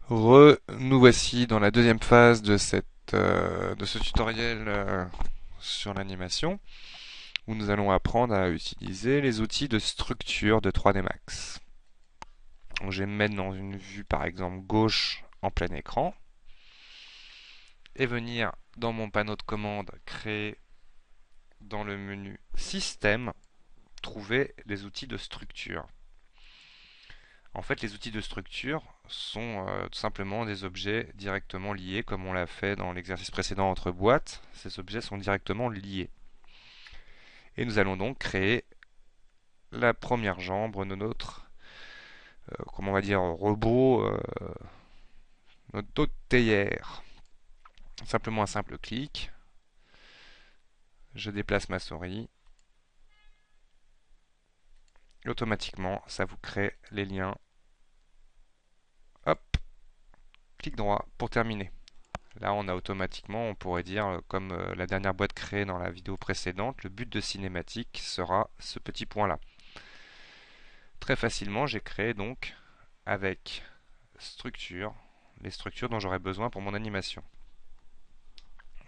Nous voici dans la deuxième phase de de ce tutoriel sur l'animation, où nous allons apprendre à utiliser les outils de structure de 3D Max. Donc, je vais me mettre dans une vue par exemple gauche en plein écran, et venir dans mon panneau de commande créer dans le menu Système, trouver les outils de structure. En fait, les outils de structure sont tout simplement des objets directement liés, comme on l'a fait dans l'exercice précédent entre boîtes. Ces objets sont directement liés. Et nous allons donc créer la première jambe de notre, comment on va dire, robot, notre dos de théière. Simplement un simple clic, je déplace ma souris, et automatiquement ça vous crée les liens. Hop, clic droit pour terminer. Là, on a automatiquement, on pourrait dire, comme la dernière boîte créée dans la vidéo précédente, le but de cinématique sera ce petit point-là. Très facilement, j'ai créé donc avec structure, les structures dont j'aurai besoin pour mon animation.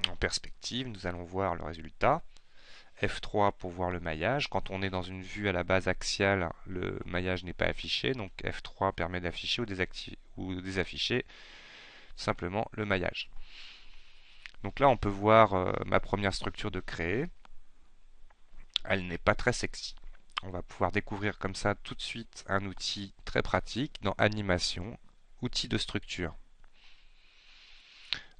En perspective, nous allons voir le résultat. F3 pour voir le maillage. Quand on est dans une vue à la base axiale, le maillage n'est pas affiché, donc F3 permet d'afficher ou désafficher simplement le maillage. Donc là, on peut voir ma première structure de créer. Elle n'est pas très sexy. On va pouvoir découvrir comme ça tout de suite un outil très pratique dans Animation, outils de structure.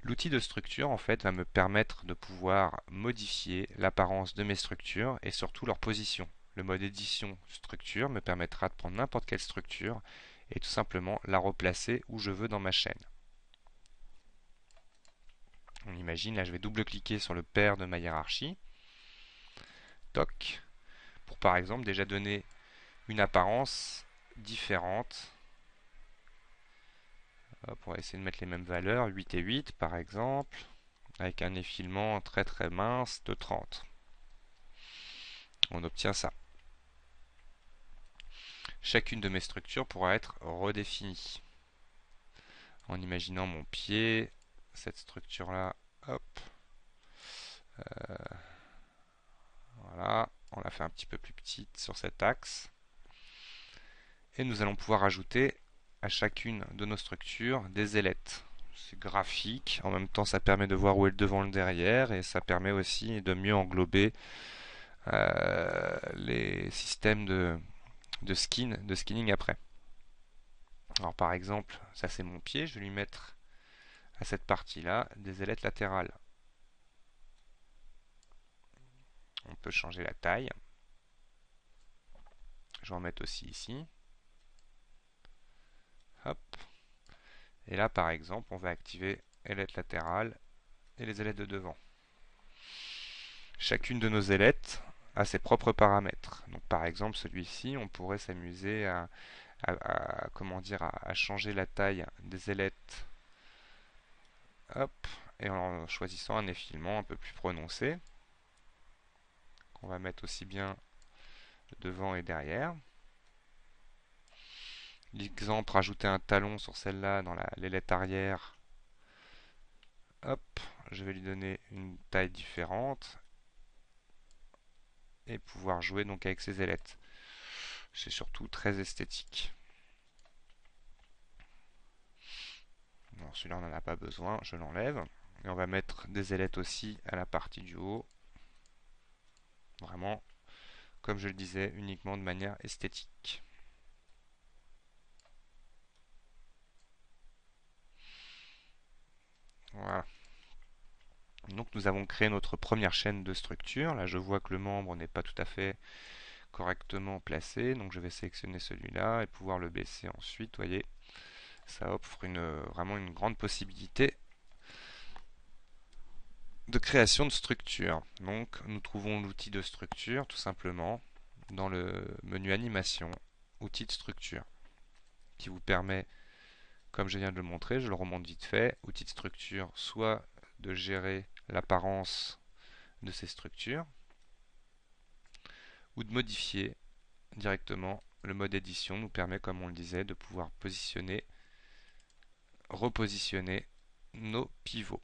L'outil de structure en fait va me permettre de pouvoir modifier l'apparence de mes structures et surtout leur position. Le mode édition structure me permettra de prendre n'importe quelle structure et tout simplement la replacer où je veux dans ma chaîne. On imagine, là je vais double-cliquer sur le père de ma hiérarchie. Toc. Pour par exemple déjà donner une apparence différente. Hop, on va essayer de mettre les mêmes valeurs, 8 et 8 par exemple, avec un effilement très très mince de 30. On obtient ça. Chacune de mes structures pourra être redéfinie. En imaginant mon pied, cette structure-là, hop, voilà, on l'a fait un petit peu plus petite sur cet axe. Et nous allons pouvoir ajouter à chacune de nos structures des ailettes. C'est graphique, en même temps ça permet de voir où est le devant et le derrière, et ça permet aussi de mieux englober les systèmes de skinning après. Alors par exemple, ça c'est mon pied, je vais lui mettre à cette partie-là des ailettes latérales. On peut changer la taille. Je vais en mettre aussi ici. Hop. Et là par exemple, on va activer ailettes latérales et les ailettes de devant. Chacune de nos ailettes a ses propres paramètres. Donc par exemple celui-ci, on pourrait s'amuser comment dire, à changer la taille des ailettes. Hop, et en choisissant un effilement un peu plus prononcé, qu'on va mettre aussi bien devant et derrière. L'exemple, rajouter un talon sur celle-là dans l'ailette arrière. Hop, je vais lui donner une taille différente et pouvoir jouer donc avec ses ailettes. C'est surtout très esthétique. Bon, celui-là on n'en a pas besoin, je l'enlève. Et on va mettre des ailettes aussi à la partie du haut. Vraiment, comme je le disais, uniquement de manière esthétique. Voilà. Donc nous avons créé notre première chaîne de structure. Là je vois que le membre n'est pas tout à fait correctement placé, donc je vais sélectionner celui-là et pouvoir le baisser ensuite. Vous voyez, ça offre vraiment une grande possibilité de création de structure. Donc nous trouvons l'outil de structure tout simplement dans le menu animation, outil de structure, qui vous permet, comme je viens de le montrer, je le remonte vite fait, outil de structure, soit de gérer l'apparence de ces structures, ou de modifier directement le mode édition nous permet, comme on le disait, de pouvoir positionner repositionner nos pivots.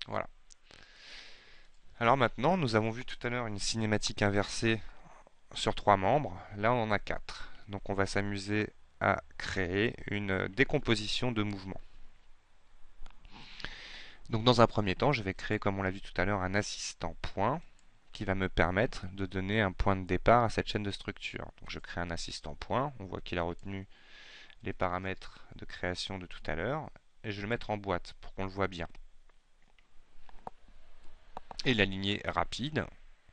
Voilà. Alors maintenant, nous avons vu tout à l'heure une cinématique inversée sur 3 membres. Là, on en a 4. Donc on va s'amuser à créer une décomposition de mouvement. Donc dans un premier temps, je vais créer, comme on l'a vu tout à l'heure, un assistant point qui va me permettre de donner un point de départ à cette chaîne de structure. Donc je crée un assistant point, on voit qu'il a retenu les paramètres de création de tout à l'heure, et je vais le mettre en boîte pour qu'on le voit bien. Et l'aligner rapide,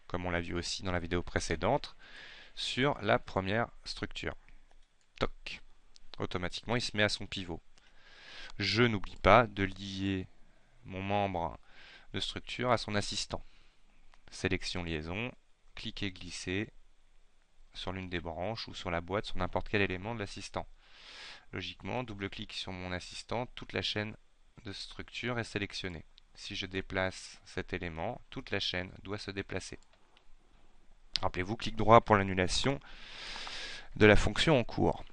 comme on l'a vu aussi dans la vidéo précédente, sur la première structure. Toc. Automatiquement, il se met à son pivot. Je n'oublie pas de lier mon membre de structure à son assistant. Sélection liaison, cliquez glisser sur l'une des branches ou sur la boîte sur n'importe quel élément de l'assistant. Logiquement, double-clic sur mon assistant, toute la chaîne de structure est sélectionnée. Si je déplace cet élément, toute la chaîne doit se déplacer. Rappelez-vous, clic droit pour l'annulation de la fonction en cours.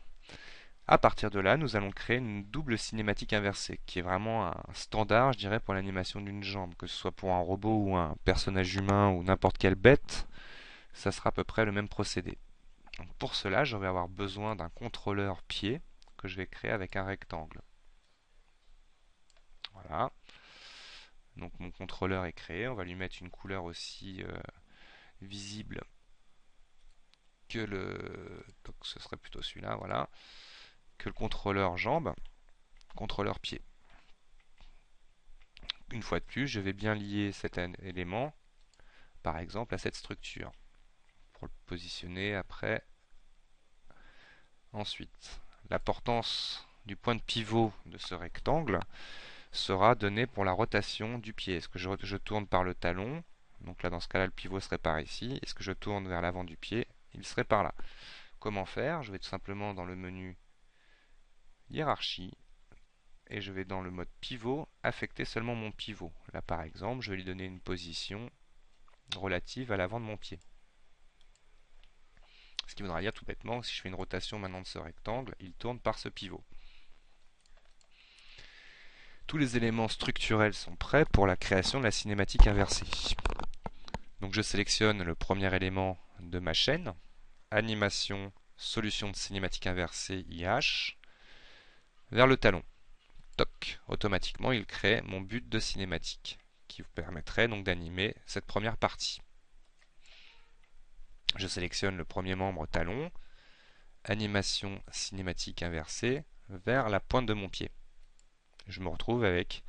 À partir de là, nous allons créer une double cinématique inversée, qui est vraiment un standard, je dirais, pour l'animation d'une jambe, que ce soit pour un robot ou un personnage humain ou n'importe quelle bête, ça sera à peu près le même procédé. Donc pour cela, je vais avoir besoin d'un contrôleur pied que je vais créer avec un rectangle. Voilà. Donc mon contrôleur est créé, on va lui mettre une couleur aussi visible que donc ce serait plutôt celui-là, voilà, que le contrôleur jambe, contrôleur pied. Une fois de plus, je vais bien lier cet élément, par exemple, à cette structure, pour le positionner après. Ensuite, la portance du point de pivot de ce rectangle sera donnée pour la rotation du pied. Est-ce que je tourne par le talon? Donc là, dans ce cas-là, le pivot serait par ici. Est-ce que je tourne vers l'avant du pied? Il serait par là. Comment faire? Je vais tout simplement dans le menu hiérarchie et je vais dans le mode pivot affecter seulement mon pivot. Là, par exemple, je vais lui donner une position relative à l'avant de mon pied. Ce qui voudra dire tout bêtement que si je fais une rotation maintenant de ce rectangle, il tourne par ce pivot. Tous les éléments structurels sont prêts pour la création de la cinématique inversée. Donc je sélectionne le premier élément de ma chaîne, animation, solution de cinématique inversée IH, vers le talon. Toc, automatiquement il crée mon but de cinématique, qui vous permettrait donc d'animer cette première partie. Je sélectionne le premier membre talon, animation cinématique inversée, vers la pointe de mon pied. Je me retrouve avec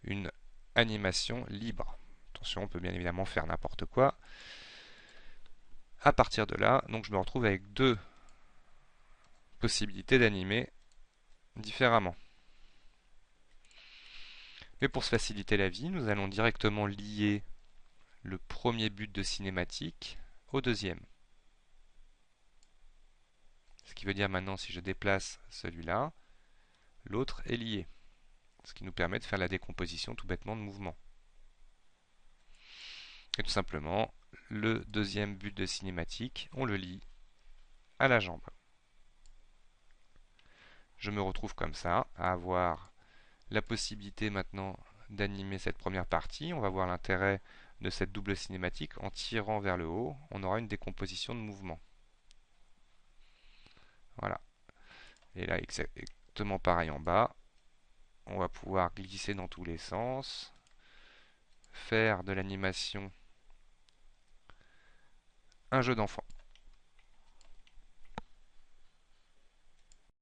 une animation libre. Attention, on peut bien évidemment faire n'importe quoi. À partir de là, donc je me retrouve avec deux possibilités d'animer différemment. Mais pour se faciliter la vie, nous allons directement lier le premier but de cinématique au deuxième. Ce qui veut dire maintenant, si je déplace celui-là, l'autre est lié. Ce qui nous permet de faire la décomposition tout bêtement de mouvement. Et tout simplement, le deuxième but de cinématique, on le lie à la jambe. Je me retrouve comme ça, à avoir la possibilité maintenant d'animer cette première partie. On va voir l'intérêt de cette double cinématique. En tirant vers le haut, on aura une décomposition de mouvement. Voilà. Et là, exactement pareil en bas. On va pouvoir glisser dans tous les sens, faire de l'animation un jeu d'enfant.